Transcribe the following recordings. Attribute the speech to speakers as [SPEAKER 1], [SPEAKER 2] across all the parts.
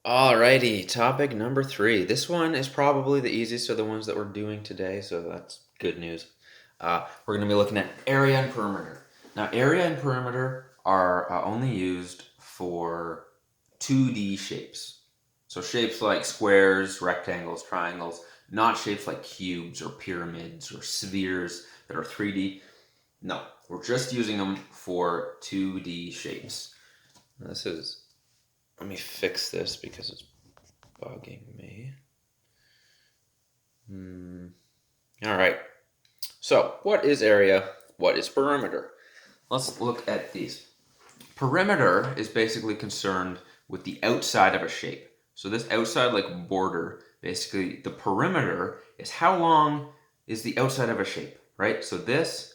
[SPEAKER 1] Alrighty, topic number 3. This one is probably the easiest of the ones that we're doing today, so that's good news. We're going to be looking at area and perimeter. Now, area and perimeter are only used for 2D shapes. So shapes like squares, rectangles, triangles, not shapes like cubes or pyramids or spheres that are 3D. No, we're just using them for 2D shapes. This is Let me fix this because it's bugging me. All right. So, what is area? What is perimeter? Let's look at these. Perimeter is basically concerned with the outside of a shape. So this outside like border, basically the perimeter is how long is the outside of a shape, right? So this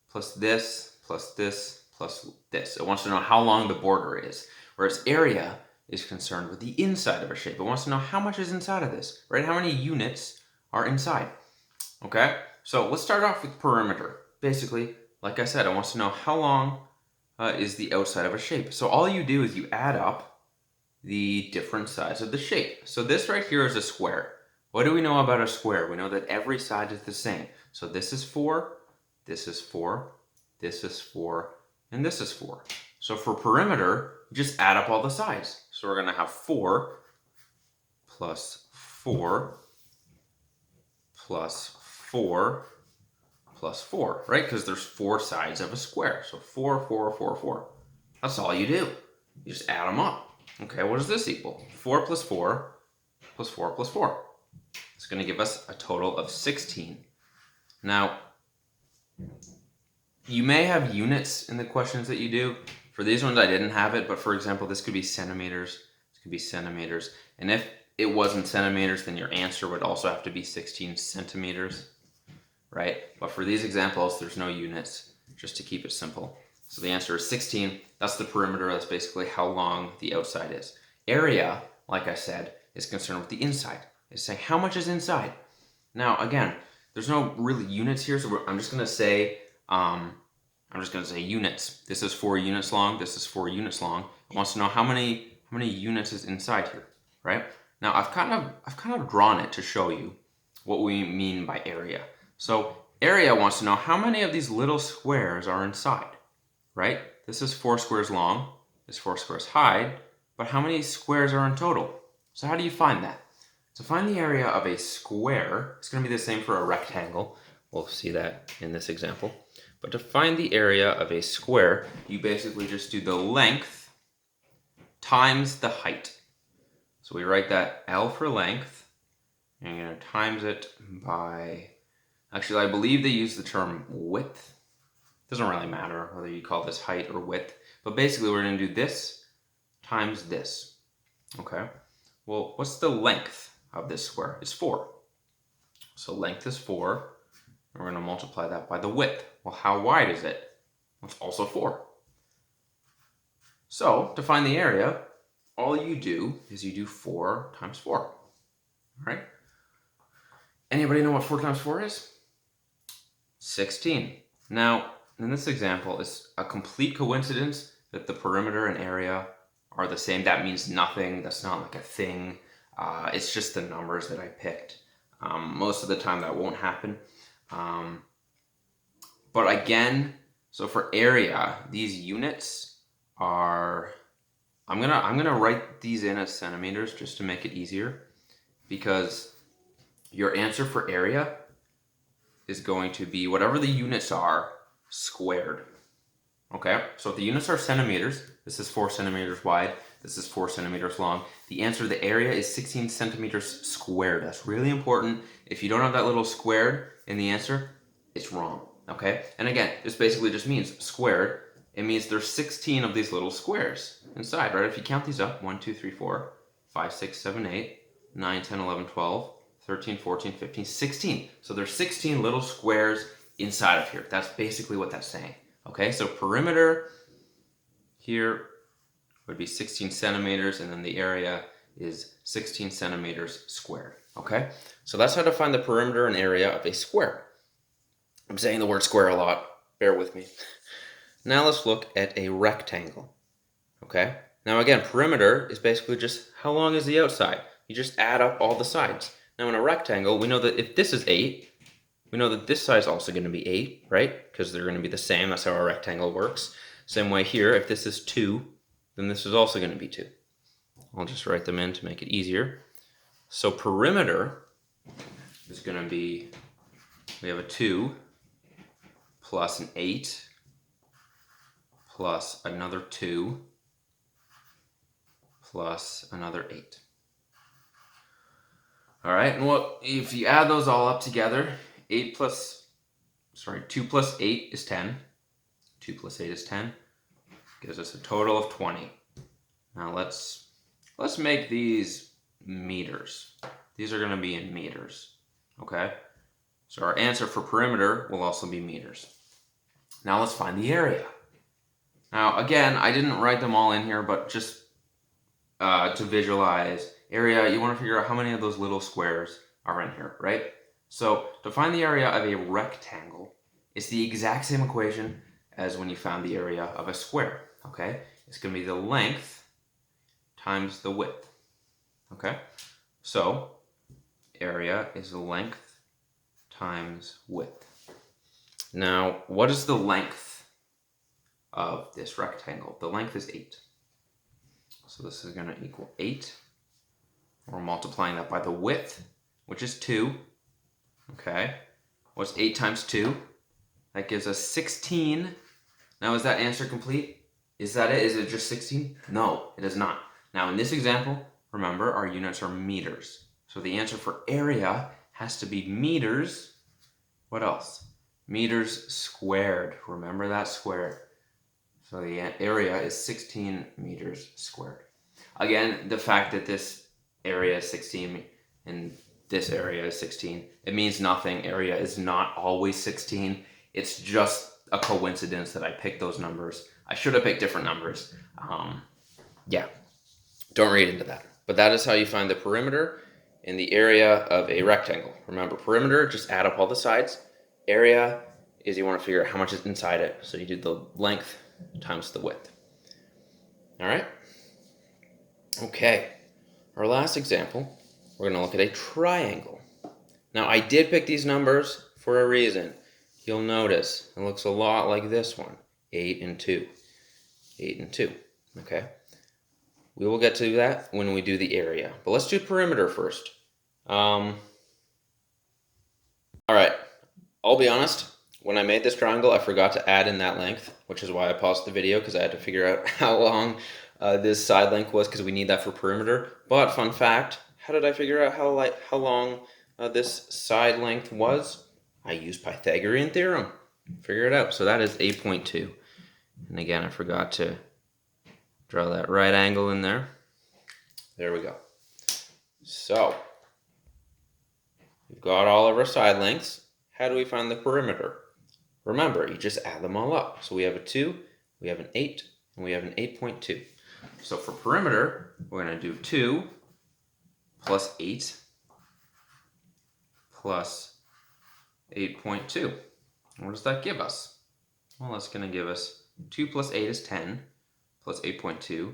[SPEAKER 1] plus this plus this plus this. It wants to know how long the border is. Whereas area is concerned with the inside of a shape. It wants to know how much is inside of this, right? How many units are inside. Okay, so let's start off with perimeter. Basically, like I said, it wants to know how long is the outside of a shape. So all you do is you add up the different sides of the shape. So this right here is a square. What do we know about a square? We know that every side is the same. So this is 4, this is 4, this is 4, and this is 4. So for perimeter, just add up all the sides. So we're going to have 4 plus 4 plus 4 plus 4, right? Because there's 4 sides of a square. So 4, 4, 4, 4. That's all you do. You just add them up. Okay, what does this equal? 4 plus 4 plus 4 plus 4. It's going to give us a total of 16. Now, you may have units in the questions that you do. For these ones, I didn't have it, but for example, this could be centimeters. This could be centimeters. And if it wasn't centimeters, then your answer would also have to be 16 centimeters, right? But for these examples, there's no units, just to keep it simple. So the answer is 16. That's the perimeter. That's basically how long the outside is. Area, like I said, is concerned with the inside. It's saying how much is inside. Now, again, there's no really units here, so I'm just going to say units. This is 4 units long. This is 4 units long. It wants to know how many units is inside here, right? Now, I've kind of drawn it to show you what we mean by area. So area wants to know how many of these little squares are inside, right? This is 4 squares long, this 4 squares high, but how many squares are in total? So how do you find that? To find the area of a square, it's going to be the same for a rectangle. We'll see that in this example. But to find the area of a square, you basically just do the length times the height. So we write that L for length, and you're going to times it by, actually I believe they use the term width. Doesn't really matter whether you call this height or width, but basically we're going to do this times this. Okay, well, what's the length of this square? It's 4. So length is 4, and we're going to multiply that by the width. Well, how wide is it? Well, it's also 4. So to find the area, all you do is you do 4 times 4. All right? Anybody know what 4 times 4 is? 16. Now, in this example, it's a complete coincidence that the perimeter and area are the same. That means nothing. That's not like a thing. It's just the numbers that I picked. Most of the time that won't happen. But again, so for area, these units are, I'm gonna write these in as centimeters just to make it easier, because your answer for area is going to be whatever the units are squared. Okay, so if the units are centimeters, this is 4 centimeters wide, this is 4 centimeters long. The answer, the area, is 16 centimeters squared. That's really important. If you don't have that little squared in the answer, it's wrong. Okay, and again, this basically just means squared. It means there's 16 of these little squares inside, right? If you count these up, 1, 2, 3, 4, 5, 6, 7, 8, 9, 10, 11, 12, 13, 14, 15, 16. So there's 16 little squares inside of here. That's basically what that's saying. Okay, so perimeter here would be 16 centimeters, and then the area is 16 centimeters squared. Okay, so that's how to find the perimeter and area of a square. I'm saying the word square a lot. Bear with me. Now let's look at a rectangle. Okay, Now again, perimeter is basically just how long is the outside. You just add up all the sides. Now in a rectangle, we know that if this is 8, we know that this side is also going to be 8, right? Because they're going to be the same. That's how a rectangle works. Same way here, if this is 2, then this is also going to be 2. I'll just write them in to make it easier. So perimeter is going to be, we have a 2 plus an 8 plus another 2 plus another 8. All right, and what if you add those all up together? 2 plus 8 is 10. 2 plus 8 is 10. Gives us a total of 20. Now let's make these meters. These are going to be in meters. Okay? So our answer for perimeter will also be meters. Now let's find the area. Now again, I didn't write them all in here, but just to visualize area, you want to figure out how many of those little squares are in here, right? So to find the area of a rectangle, it's the exact same equation as when you found the area of a square, okay? It's going to be the length times the width, okay? So area is the length times width. Now, what is the length of this rectangle? The length is 8. So this is going to equal 8. We're multiplying that by the width, which is 2. Okay. What's 8 times 2? That gives us 16. Now, is that answer complete? Is that it? Is it just 16? No, it is not. Now, in this example, remember, our units are meters. So the answer for area has to be meters. What else? Meters squared. Remember that squared. So the area is 16 meters squared. Again, the fact that this area is 16 and this area is 16, it means nothing. Area is not always 16. It's just a coincidence that I picked those numbers. I should have picked different numbers. Yeah, don't read into that. But that is how you find the perimeter and the area of a rectangle. Remember, perimeter, just add up all the sides. Area is you want to figure out how much is inside it. So you do the length times the width. All right? Okay. Our last example, we're going to look at a triangle. Now, I did pick these numbers for a reason. You'll notice it looks a lot like this one, 8 and 2. 8 and 2, okay? We will get to that when we do the area. But let's do perimeter first. All right, I'll be honest. When I made this triangle, I forgot to add in that length, which is why I paused the video, because I had to figure out how long this side length was, because we need that for perimeter. But fun fact, how did I figure out how long this side length was? I used Pythagorean theorem. Figure it out. So that is 8.2. And again, I forgot to draw that right angle in there. There we go. So we've got all of our side lengths. How do we find the perimeter? Remember, you just add them all up. So we have a 2, we have an 8, and we have an 8.2. So for perimeter, we're going to do 2 plus 8 plus 8.2. What does that give us? Well, that's going to give us 2 plus 8 is 10, plus 8.2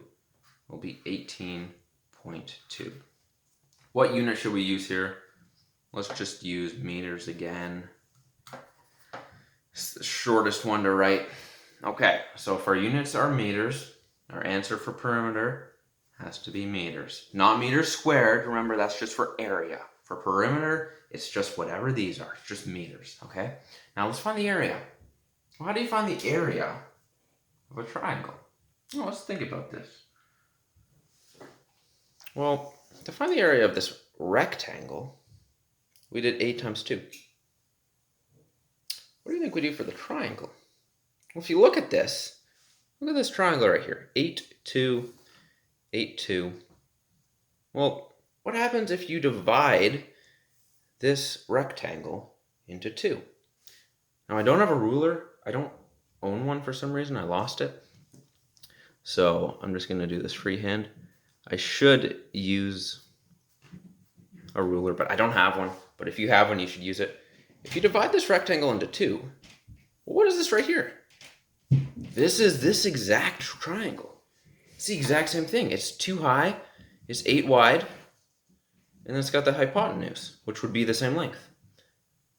[SPEAKER 1] will be 18.2. What unit should we use here? Let's just use meters again. It's the shortest one to write. Okay, so if our units are meters, our answer for perimeter has to be meters. Not meters squared, remember that's just for area. For perimeter, it's just whatever these are, it's just meters, okay? Now let's find the area. Well, how do you find the area of a triangle? Well, let's think about this. Well, to find the area of this rectangle, we did 8 times 2. What do you think we do for the triangle? Well, if you look at this triangle right here. 8, 2, 8, 2. Well, what happens if you divide this rectangle into 2? Now, I don't have a ruler. I don't own one for some reason. I lost it. So I'm just going to do this freehand. I should use a ruler, but I don't have one. But if you have one, you should use it. If you divide this rectangle into 2, well, what is this right here? This is this exact triangle. It's the exact same thing. It's 2 high, it's 8 wide, and then it's got the hypotenuse, which would be the same length.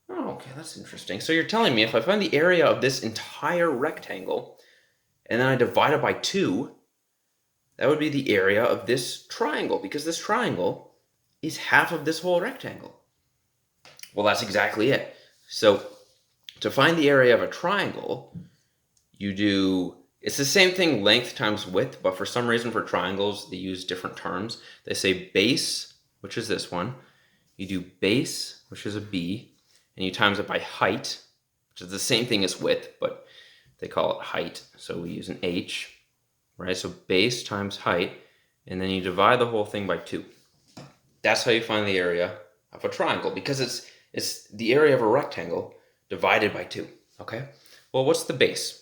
[SPEAKER 1] Oh, okay, that's interesting. So you're telling me if I find the area of this entire rectangle, and then I divide it by 2, that would be the area of this triangle, because this triangle is half of this whole rectangle. Well, that's exactly it. So to find the area of a triangle, it's the same thing, length times width, but for some reason for triangles, they use different terms. They say base, which is this one. You do base, which is a B, and you times it by height, which is the same thing as width, but they call it height, so we use an H, right? So base times height, and then you divide the whole thing by 2. That's how you find the area of a triangle, because it's the area of a rectangle divided by 2, okay? Well, what's the base?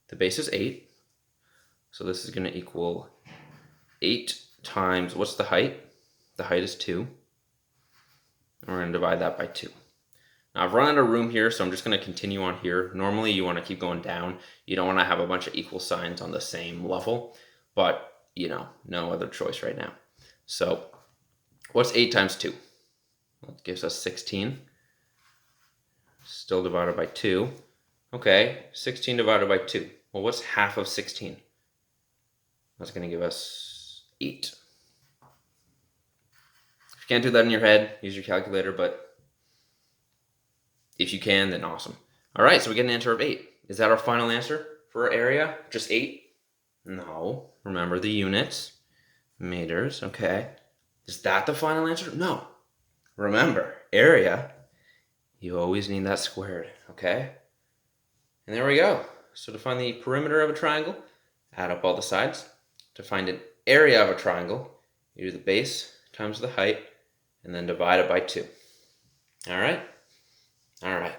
[SPEAKER 1] The base is 8, so this is going to equal 8 times, what's the height? The height is 2, and we're going to divide that by 2. Now, I've run out of room here, so I'm just going to continue on here. Normally, you want to keep going down. You don't want to have a bunch of equal signs on the same level, but, no other choice right now. So, what's 8 times 2? That gives us 16. Still divided by 2. Okay, 16 divided by 2. Well, what's half of 16? That's going to give us 8. If you can't do that in your head, use your calculator, but if you can, then awesome. All right, so we get an answer of 8. Is that our final answer for our area? Just 8? No. Remember the units. Meters, okay. Is that the final answer? No. Remember, area, you always need that squared, okay? And there we go. So to find the perimeter of a triangle, add up all the sides. To find an area of a triangle, you do the base times the height, and then divide it by 2. All right? All right.